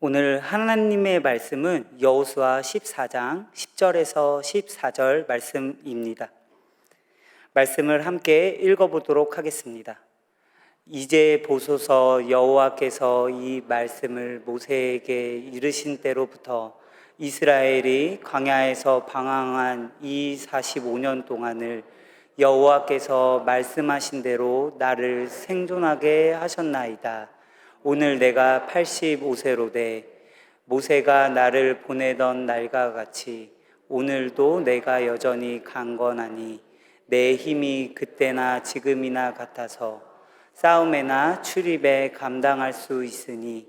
오늘 하나님의 말씀은 여호수아 14장 10절에서 14절 말씀입니다. 말씀을 함께 읽어보도록 하겠습니다. 이제 보소서, 여호와께서 이 말씀을 모세에게 이르신 때로부터 이스라엘이 광야에서 방황한 이 45년 동안을 여호와께서 말씀하신 대로 나를 생존하게 하셨나이다. 오늘 내가 85세로되 모세가 나를 보내던 날과 같이 오늘도 내가 여전히 강건하니 내 힘이 그때나 지금이나 같아서 싸움에나 출입에 감당할 수 있으니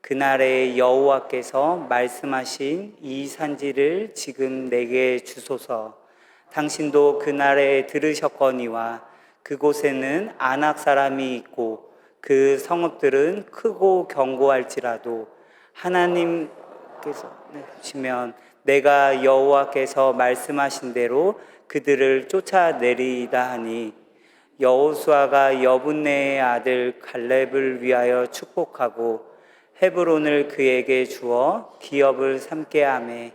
그날에 여호와께서 말씀하신 이 산지를 지금 내게 주소서. 당신도 그날에 들으셨거니와 그곳에는 아낙 사람이 있고 그 성읍들은 크고 견고할지라도 하나님께서 주시면 내가 여호와께서 말씀하신 대로 그들을 쫓아내리이다 하니 여호수아가 여분네의 아들 갈렙을 위하여 축복하고 헤브론을 그에게 주어 기업을 삼게 하매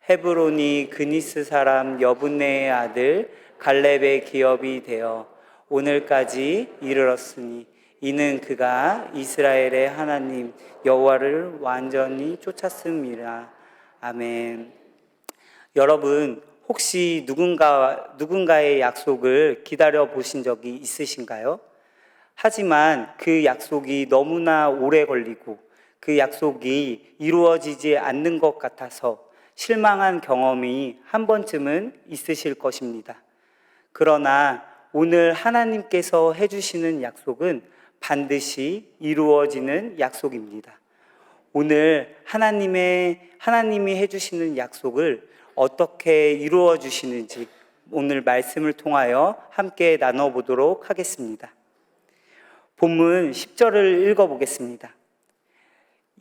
헤브론이 그니스 사람 여분네의 아들 갈렙의 기업이 되어 오늘까지 이르렀으니 이는 그가 이스라엘의 하나님 여호와를 완전히 쫓았음이라. 아멘. 여러분, 혹시 누군가의 약속을 기다려 보신 적이 있으신가요? 하지만 그 약속이 너무나 오래 걸리고 그 약속이 이루어지지 않는 것 같아서 실망한 경험이 한 번쯤은 있으실 것입니다. 그러나 오늘 하나님께서 해주시는 약속은 반드시 이루어지는 약속입니다. 오늘 하나님이 해주시는 약속을 어떻게 이루어 주시는지 오늘 말씀을 통하여 함께 나눠보도록 하겠습니다. 본문 10절을 읽어보겠습니다.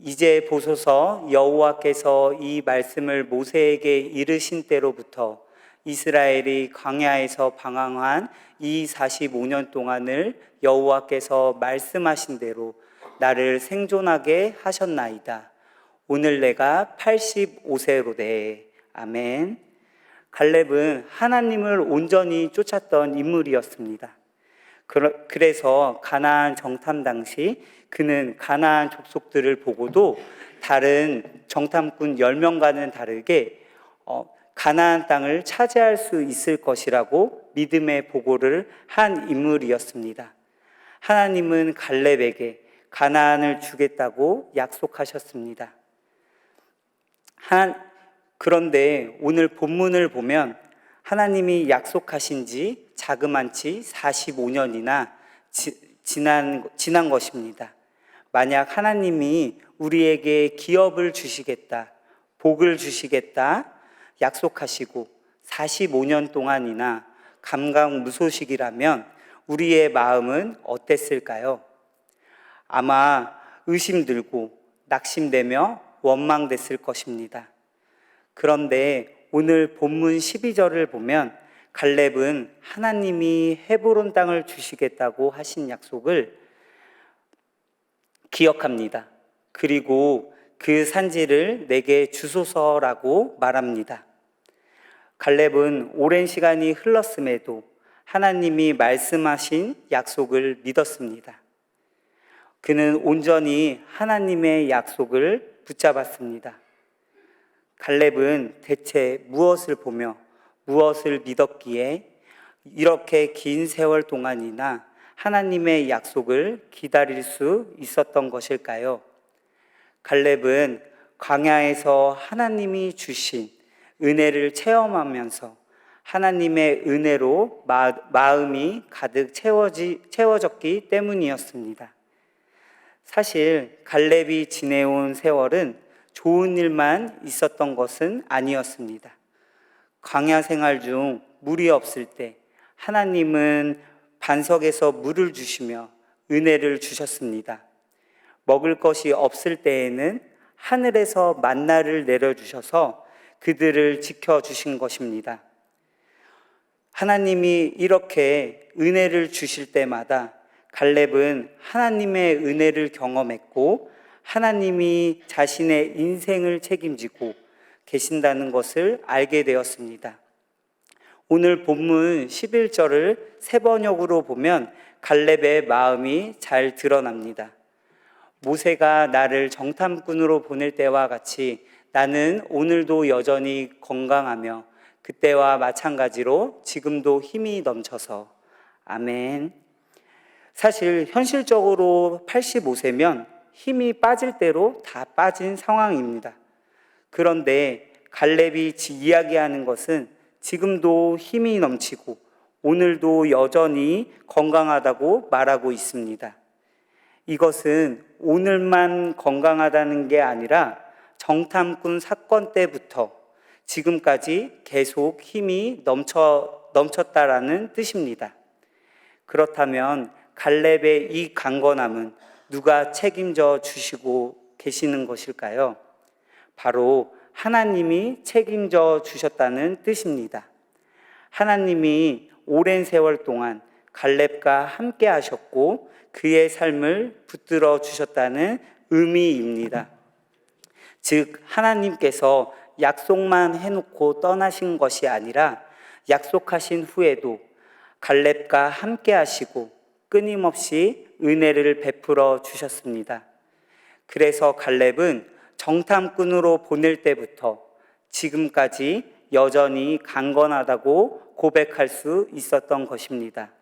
이제 보소서, 여호와께서 이 말씀을 모세에게 이르신 때로부터 이스라엘이 광야에서 방황한 이 45년 동안을 여호와께서 말씀하신 대로 나를 생존하게 하셨나이다. 오늘 내가 85세로되. 아멘. 갈렙은 하나님을 온전히 쫓았던 인물이었습니다. 그래서 가나안 정탐 당시 그는 가나안 족속들을 보고도 다른 정탐꾼 10명과는 다르게 가나안 땅을 차지할 수 있을 것이라고 믿음의 보고를 한 인물이었습니다. 하나님은 갈렙에게 가나안을 주겠다고 약속하셨습니다. 그런데 오늘 본문을 보면 하나님이 약속하신 지 자그만치 45년이나 지난 것입니다. 만약 하나님이 우리에게 기업을 주시겠다, 복을 주시겠다 약속하시고 45년 동안이나 감감무소식이라면 우리의 마음은 어땠을까요? 아마 의심들고 낙심되며 원망됐을 것입니다. 그런데 오늘 본문 12절을 보면 갈렙은 하나님이 헤브론 땅을 주시겠다고 하신 약속을 기억합니다. 그리고 그 산지를 내게 주소서라고 말합니다. 갈렙은 오랜 시간이 흘렀음에도 하나님이 말씀하신 약속을 믿었습니다. 그는 온전히 하나님의 약속을 붙잡았습니다. 갈렙은 대체 무엇을 보며 무엇을 믿었기에 이렇게 긴 세월 동안이나 하나님의 약속을 기다릴 수 있었던 것일까요? 갈렙은 광야에서 하나님이 주신 은혜를 체험하면서 하나님의 은혜로 마음이 가득 채워졌기 때문이었습니다. 사실 갈렙이 지내온 세월은 좋은 일만 있었던 것은 아니었습니다. 광야 생활 중 물이 없을 때 하나님은 반석에서 물을 주시며 은혜를 주셨습니다. 먹을 것이 없을 때에는 하늘에서 만나를 내려주셔서 그들을 지켜주신 것입니다. 하나님이 이렇게 은혜를 주실 때마다 갈렙은 하나님의 은혜를 경험했고 하나님이 자신의 인생을 책임지고 계신다는 것을 알게 되었습니다. 오늘 본문 11절을 세 번역으로 보면 갈렙의 마음이 잘 드러납니다. 모세가 나를 정탐꾼으로 보낼 때와 같이 나는 오늘도 여전히 건강하며 그때와 마찬가지로 지금도 힘이 넘쳐서. 아멘. 사실 현실적으로 85세면 힘이 빠질 대로 다 빠진 상황입니다. 그런데 갈렙이 이야기하는 것은 지금도 힘이 넘치고 오늘도 여전히 건강하다고 말하고 있습니다. 이것은 오늘만 건강하다는 게 아니라 정탐꾼 사건 때부터 지금까지 계속 힘이 넘쳤다라는 뜻입니다. 그렇다면 갈렙의 이 강건함은 누가 책임져 주시고 계시는 것일까요? 바로 하나님이 책임져 주셨다는 뜻입니다. 하나님이 오랜 세월 동안 갈렙과 함께 하셨고 그의 삶을 붙들어 주셨다는 의미입니다. 즉 하나님께서 약속만 해놓고 떠나신 것이 아니라 약속하신 후에도 갈렙과 함께 하시고 끊임없이 은혜를 베풀어 주셨습니다. 그래서 갈렙은 정탐꾼으로 보낼 때부터 지금까지 여전히 강건하다고 고백할 수 있었던 것입니다.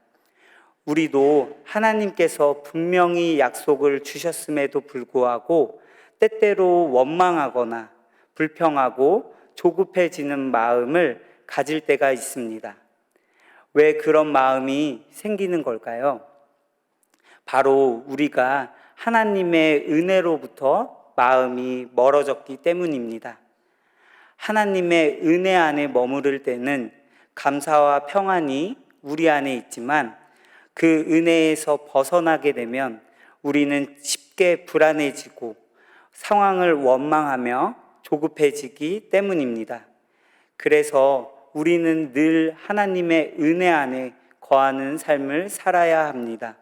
우리도 하나님께서 분명히 약속을 주셨음에도 불구하고 때때로 원망하거나 불평하고 조급해지는 마음을 가질 때가 있습니다. 왜 그런 마음이 생기는 걸까요? 바로 우리가 하나님의 은혜로부터 마음이 멀어졌기 때문입니다. 하나님의 은혜 안에 머무를 때는 감사와 평안이 우리 안에 있지만 그 은혜에서 벗어나게 되면 우리는 쉽게 불안해지고 상황을 원망하며 조급해지기 때문입니다. 그래서 우리는 늘 하나님의 은혜 안에 거하는 삶을 살아야 합니다.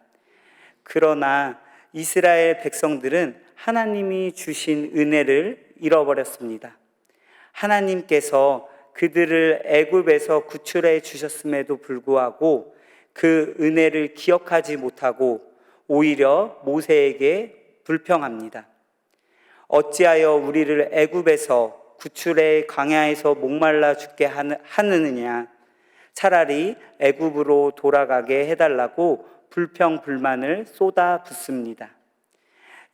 그러나 이스라엘 백성들은 하나님이 주신 은혜를 잃어버렸습니다. 하나님께서 그들을 애굽에서 구출해 주셨음에도 불구하고 그 은혜를 기억하지 못하고 오히려 모세에게 불평합니다. 어찌하여 우리를 애굽에서 구출해 광야에서 목말라 죽게 하느냐? 차라리 애굽으로 돌아가게 해달라고 불평 불만을 쏟아붓습니다.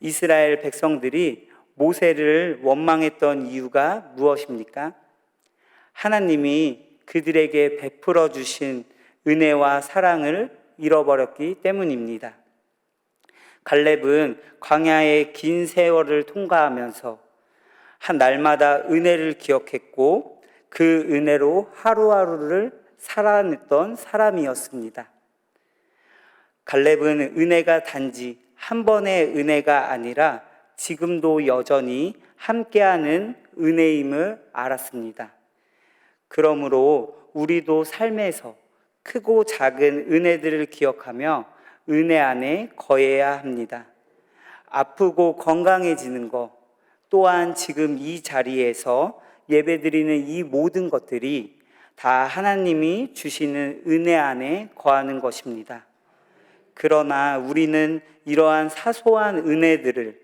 이스라엘 백성들이 모세를 원망했던 이유가 무엇입니까? 하나님이 그들에게 베풀어 주신 은혜와 사랑을 잃어버렸기 때문입니다. 갈렙은 광야의 긴 세월을 통과하면서 한 날마다 은혜를 기억했고 그 은혜로 하루하루를 살아냈던 사람이었습니다. 갈렙은 은혜가 단지 한 번의 은혜가 아니라 지금도 여전히 함께하는 은혜임을 알았습니다. 그러므로 우리도 삶에서 크고 작은 은혜들을 기억하며 은혜 안에 거해야 합니다. 아프고 건강해지는 것, 또한 지금 이 자리에서 예배드리는 이 모든 것들이 다 하나님이 주시는 은혜 안에 거하는 것입니다. 그러나 우리는 이러한 사소한 은혜들을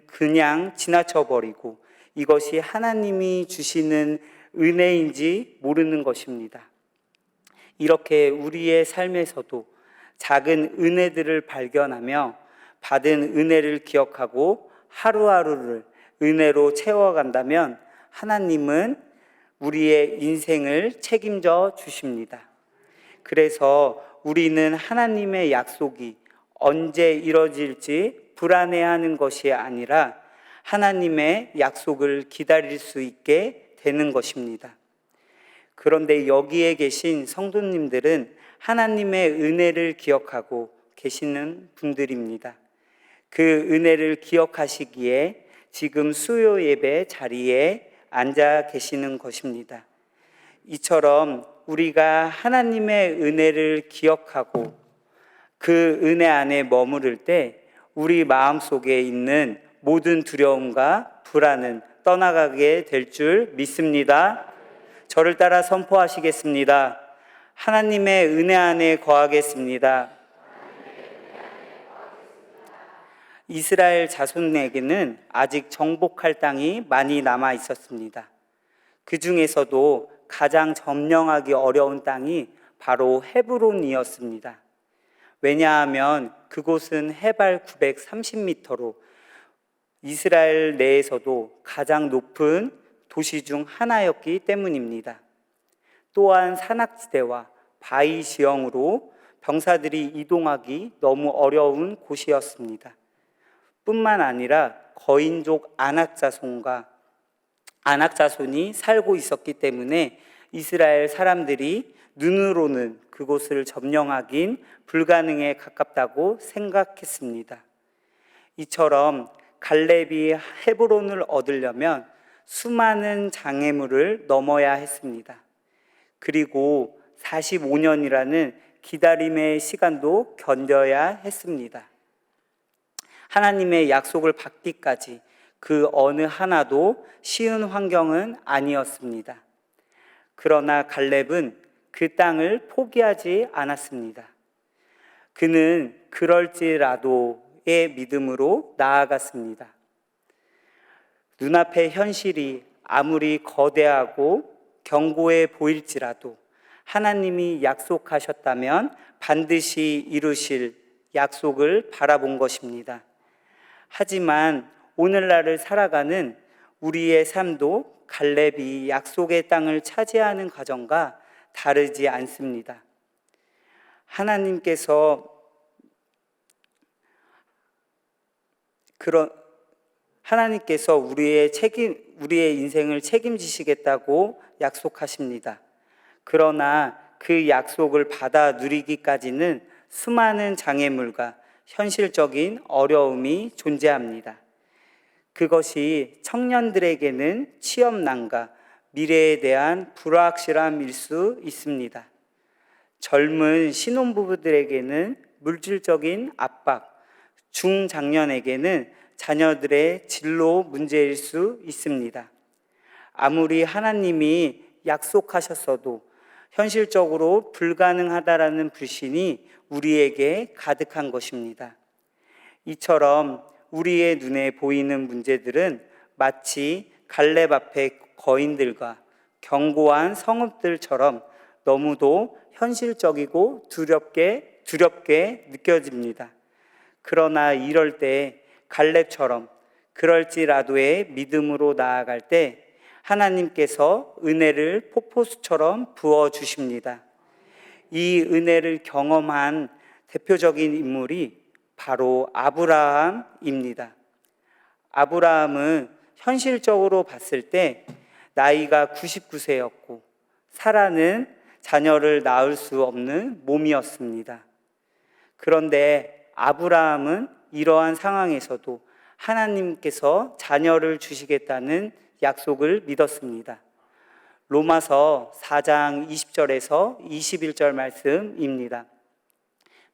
그냥 지나쳐버리고 이것이 하나님이 주시는 은혜인지 모르는 것입니다. 이렇게 우리의 삶에서도 작은 은혜들을 발견하며 받은 은혜를 기억하고 하루하루를 은혜로 채워간다면 하나님은 우리의 인생을 책임져 주십니다. 그래서 우리는 하나님의 약속이 언제 이뤄질지 불안해하는 것이 아니라 하나님의 약속을 기다릴 수 있게 되는 것입니다. 그런데 여기에 계신 성도님들은 하나님의 은혜를 기억하고 계시는 분들입니다. 그 은혜를 기억하시기에 지금 수요 예배 자리에 앉아 계시는 것입니다. 이처럼 우리가 하나님의 은혜를 기억하고 그 은혜 안에 머무를 때 우리 마음속에 있는 모든 두려움과 불안은 떠나가게 될 줄 믿습니다. 저를 따라 선포하시겠습니다. 하나님의 은혜 안에 거하겠습니다. 이스라엘 자손에게는 아직 정복할 땅이 많이 남아 있었습니다. 그 중에서도 가장 점령하기 어려운 땅이 바로 헤브론이었습니다. 왜냐하면 그곳은 해발 930m로 이스라엘 내에서도 가장 높은 도시 중 하나였기 때문입니다. 또한 산악지대와 바위 지형으로 병사들이 이동하기 너무 어려운 곳이었습니다. 뿐만 아니라 거인족 안악자손이 살고 있었기 때문에 이스라엘 사람들이 눈으로는 그곳을 점령하긴 불가능에 가깝다고 생각했습니다. 이처럼 갈렙이 헤브론을 얻으려면 수많은 장애물을 넘어야 했습니다. 그리고 45년이라는 기다림의 시간도 견뎌야 했습니다. 하나님의 약속을 받기까지 그 어느 하나도 쉬운 환경은 아니었습니다. 그러나 갈렙은 그 땅을 포기하지 않았습니다. 그는 그럴지라도의 믿음으로 나아갔습니다. 눈앞의 현실이 아무리 거대하고 견고해 보일지라도 하나님이 약속하셨다면 반드시 이루실 약속을 바라본 것입니다. 하지만 오늘날을 살아가는 우리의 삶도 갈렙이 약속의 땅을 차지하는 과정과 다르지 않습니다. 하나님께서 우리의 인생을 책임지시겠다고 약속하십니다. 그러나 그 약속을 받아 누리기까지는 수많은 장애물과 현실적인 어려움이 존재합니다. 그것이 청년들에게는 취업난과 미래에 대한 불확실함일 수 있습니다. 젊은 신혼부부들에게는 물질적인 압박, 중장년에게는 자녀들의 진로 문제일 수 있습니다. 아무리 하나님이 약속하셨어도 현실적으로 불가능하다라는 불신이 우리에게 가득한 것입니다. 이처럼 우리의 눈에 보이는 문제들은 마치 갈렙 앞의 거인들과 견고한 성읍들처럼 너무도 현실적이고 두렵게 느껴집니다. 그러나 이럴 때 갈렙처럼 그럴지라도의 믿음으로 나아갈 때 하나님께서 은혜를 폭포수처럼 부어주십니다. 이 은혜를 경험한 대표적인 인물이 바로 아브라함입니다. 아브라함은 현실적으로 봤을 때 나이가 99세였고 사라는 자녀를 낳을 수 없는 몸이었습니다. 그런데 아브라함은 이러한 상황에서도 하나님께서 자녀를 주시겠다는 약속을 믿었습니다. 로마서 4장 20절에서 21절 말씀입니다.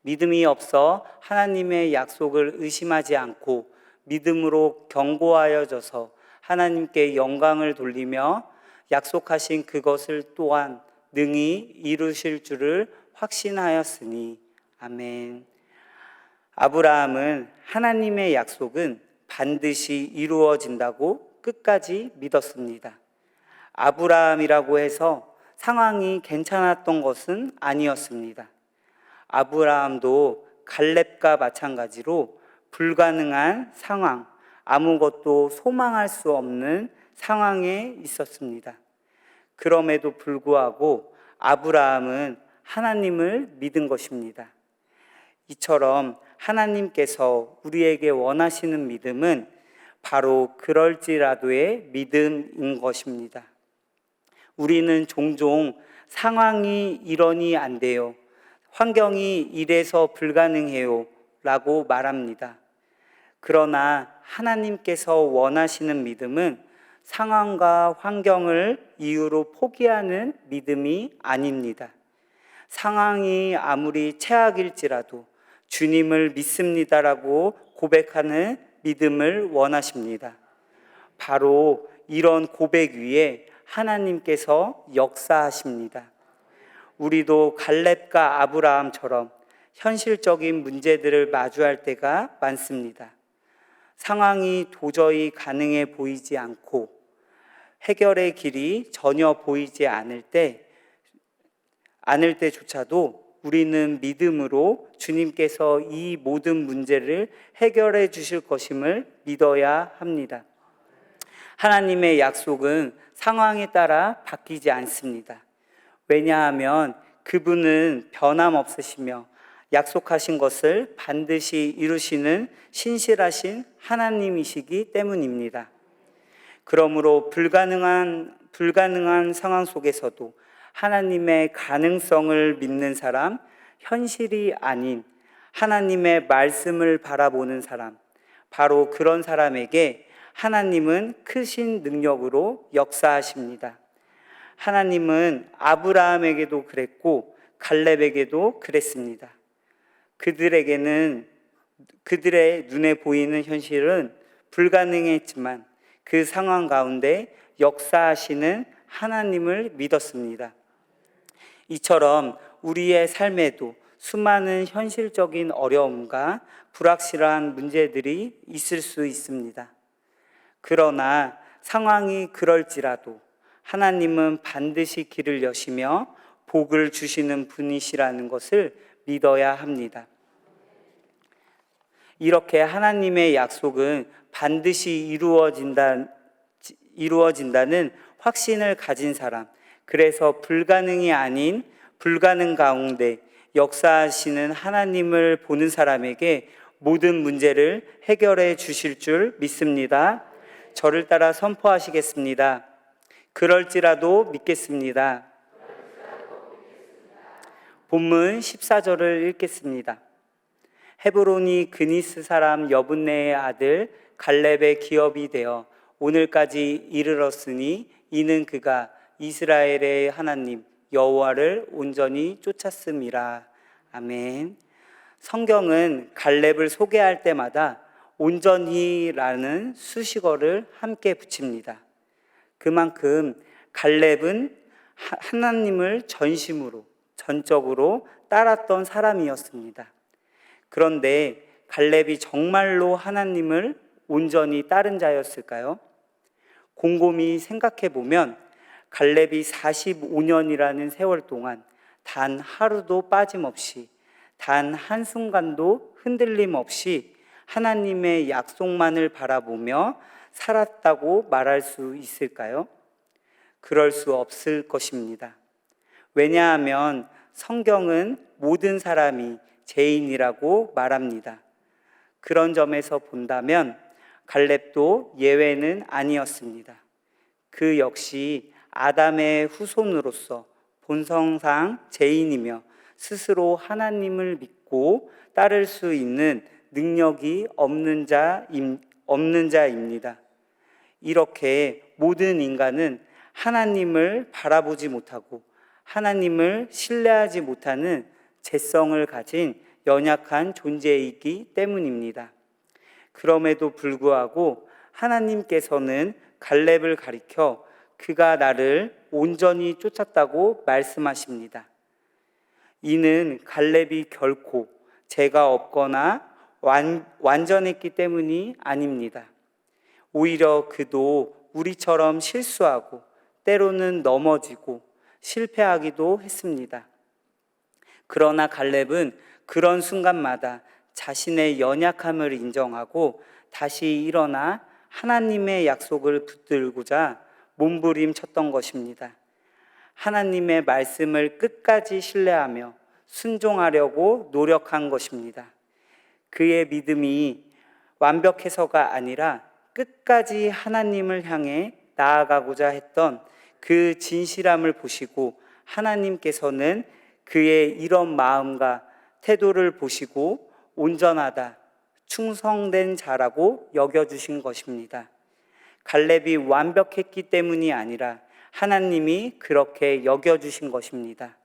믿음이 없어 하나님의 약속을 의심하지 않고 믿음으로 견고하여져서 하나님께 영광을 돌리며 약속하신 그것을 또한 능히 이루실 줄을 확신하였으니 아멘. 아브라함은 하나님의 약속은 반드시 이루어진다고 끝까지 믿었습니다. 아브라함이라고 해서 상황이 괜찮았던 것은 아니었습니다. 아브라함도 갈렙과 마찬가지로 불가능한 상황, 아무것도 소망할 수 없는 상황에 있었습니다. 그럼에도 불구하고 아브라함은 하나님을 믿은 것입니다. 이처럼 하나님께서 우리에게 원하시는 믿음은 바로 그럴지라도의 믿음인 것입니다. 우리는 종종 상황이 이러니 안 돼요, 환경이 이래서 불가능해요 라고 말합니다. 그러나 하나님께서 원하시는 믿음은 상황과 환경을 이유로 포기하는 믿음이 아닙니다. 상황이 아무리 최악일지라도 주님을 믿습니다라고 고백하는 믿음을 원하십니다. 바로 이런 고백 위에 하나님께서 역사하십니다. 우리도 갈렙과 아브라함처럼 현실적인 문제들을 마주할 때가 많습니다. 상황이 도저히 가능해 보이지 않고 해결의 길이 전혀 보이지 않을 때조차도 우리는 믿음으로 주님께서 이 모든 문제를 해결해 주실 것임을 믿어야 합니다. 하나님의 약속은 상황에 따라 바뀌지 않습니다. 왜냐하면 그분은 변함없으시며 약속하신 것을 반드시 이루시는 신실하신 하나님이시기 때문입니다. 그러므로 불가능한 상황 속에서도 하나님의 가능성을 믿는 사람, 현실이 아닌 하나님의 말씀을 바라보는 사람, 바로 그런 사람에게 하나님은 크신 능력으로 역사하십니다. 하나님은 아브라함에게도 그랬고 갈렙에게도 그랬습니다. 그들의 눈에 보이는 현실은 불가능했지만 그 상황 가운데 역사하시는 하나님을 믿었습니다. 이처럼 우리의 삶에도 수많은 현실적인 어려움과 불확실한 문제들이 있을 수 있습니다. 그러나 상황이 그럴지라도 하나님은 반드시 길을 여시며 복을 주시는 분이시라는 것을 믿어야 합니다. 이렇게 하나님의 약속은 반드시 이루어진다는 확신을 가진 사람, 그래서 불가능이 아닌 불가능 가운데 역사하시는 하나님을 보는 사람에게 모든 문제를 해결해 주실 줄 믿습니다. 저를 따라 선포하시겠습니다. 그럴지라도 믿겠습니다. 본문 14절을 읽겠습니다. 헤브론이 그니스 사람 여분네의 아들 갈렙의 기업이 되어 오늘까지 이르렀으니 이는 그가 이스라엘의 하나님 여호와를 온전히 쫓았음이라. 아멘. 성경은 갈렙을 소개할 때마다 온전히라는 수식어를 함께 붙입니다. 그만큼 갈렙은 하나님을 전적으로 따랐던 사람이었습니다. 그런데 갈렙이 정말로 하나님을 온전히 따른 자였을까요? 곰곰이 생각해 보면 갈렙이 45년이라는 세월 동안 단 하루도 빠짐없이, 단 한순간도 흔들림 없이 하나님의 약속만을 바라보며 살았다고 말할 수 있을까요? 그럴 수 없을 것입니다. 왜냐하면 성경은 모든 사람이 죄인이라고 말합니다. 그런 점에서 본다면 갈렙도 예외는 아니었습니다. 그 역시 아담의 후손으로서 본성상 죄인이며 스스로 하나님을 믿고 따를 수 있는 능력이 없는 자입니다. 이렇게 모든 인간은 하나님을 바라보지 못하고 하나님을 신뢰하지 못하는 죄성을 가진 연약한 존재이기 때문입니다. 그럼에도 불구하고 하나님께서는 갈렙을 가리켜 그가 나를 온전히 쫓았다고 말씀하십니다. 이는 갈렙이 결코 죄가 없거나 완전했기 때문이 아닙니다. 오히려 그도 우리처럼 실수하고 때로는 넘어지고 실패하기도 했습니다. 그러나 갈렙은 그런 순간마다 자신의 연약함을 인정하고 다시 일어나 하나님의 약속을 붙들고자 몸부림쳤던 것입니다. 하나님의 말씀을 끝까지 신뢰하며 순종하려고 노력한 것입니다. 그의 믿음이 완벽해서가 아니라 끝까지 하나님을 향해 나아가고자 했던 그 진실함을 보시고 하나님께서는 그의 이런 마음과 태도를 보시고 온전하다, 충성된 자라고 여겨주신 것입니다. 갈렙이 완벽했기 때문이 아니라 하나님이 그렇게 여겨주신 것입니다.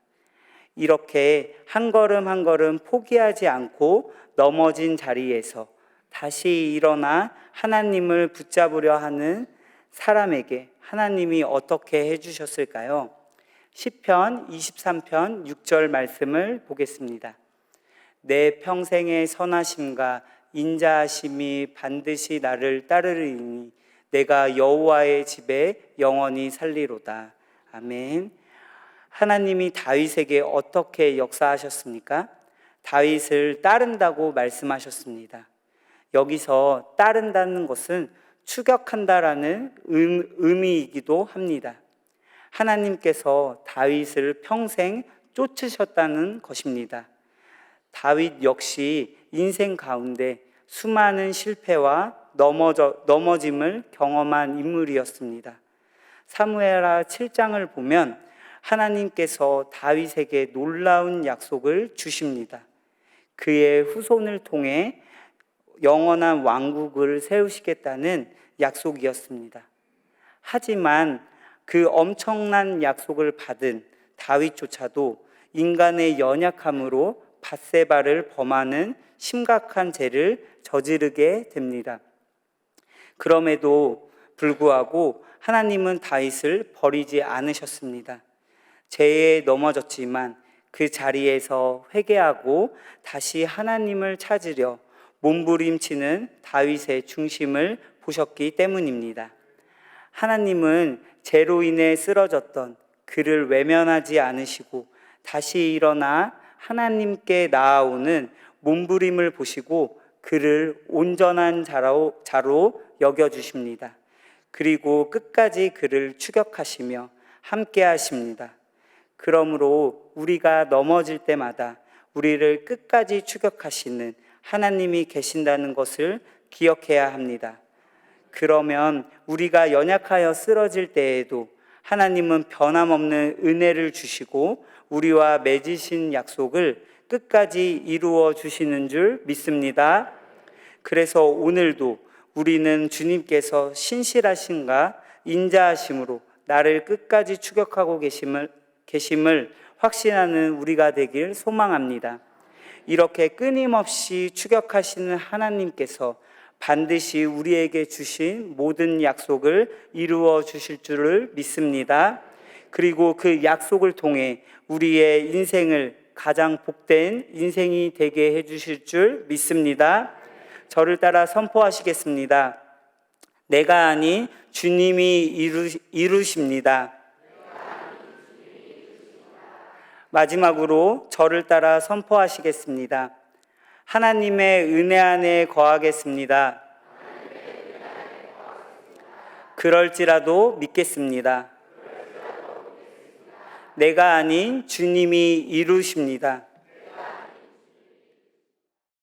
이렇게 한 걸음 한 걸음 포기하지 않고 넘어진 자리에서 다시 일어나 하나님을 붙잡으려 하는 사람에게 하나님이 어떻게 해주셨을까요? 시편 23편 6절 말씀을 보겠습니다. 내 평생의 선하심과 인자하심이 반드시 나를 따르리니 내가 여호와의 집에 영원히 살리로다. 아멘. 하나님이 다윗에게 어떻게 역사하셨습니까? 다윗을 따른다고 말씀하셨습니다. 여기서 따른다는 것은 추격한다라는 의미이기도 합니다. 하나님께서 다윗을 평생 쫓으셨다는 것입니다. 다윗 역시 인생 가운데 수많은 실패와 넘어짐을 경험한 인물이었습니다. 사무엘하 7장을 보면 하나님께서 다윗에게 놀라운 약속을 주십니다. 그의 후손을 통해 영원한 왕국을 세우시겠다는 약속이었습니다. 하지만 그 엄청난 약속을 받은 다윗조차도 인간의 연약함으로 밧세바를 범하는 심각한 죄를 저지르게 됩니다. 그럼에도 불구하고 하나님은 다윗을 버리지 않으셨습니다. 죄에 넘어졌지만 그 자리에서 회개하고 다시 하나님을 찾으려 몸부림치는 다윗의 중심을 보셨기 때문입니다. 하나님은 죄로 인해 쓰러졌던 그를 외면하지 않으시고 다시 일어나 하나님께 나아오는 몸부림을 보시고 그를 온전한 자로 여겨주십니다. 그리고 끝까지 그를 추격하시며 함께 하십니다. 그러므로 우리가 넘어질 때마다 우리를 끝까지 추격하시는 하나님이 계신다는 것을 기억해야 합니다. 그러면 우리가 연약하여 쓰러질 때에도 하나님은 변함없는 은혜를 주시고 우리와 맺으신 약속을 끝까지 이루어 주시는 줄 믿습니다. 그래서 오늘도 우리는 주님께서 신실하신가 인자하심으로 나를 끝까지 추격하고 계심을 확신하는 우리가 되길 소망합니다. 이렇게 끊임없이 추격하시는 하나님께서 반드시 우리에게 주신 모든 약속을 이루어 주실 줄을 믿습니다. 그리고 그 약속을 통해 우리의 인생을 가장 복된 인생이 되게 해주실 줄 믿습니다. 저를 따라 선포하시겠습니다. 내가 아닌 주님이 이루십니다. 마지막으로 저를 따라 선포하시겠습니다. 하나님의 은혜 안에 거하겠습니다. 그럴지라도 믿겠습니다. 내가 아닌 주님이 이루십니다.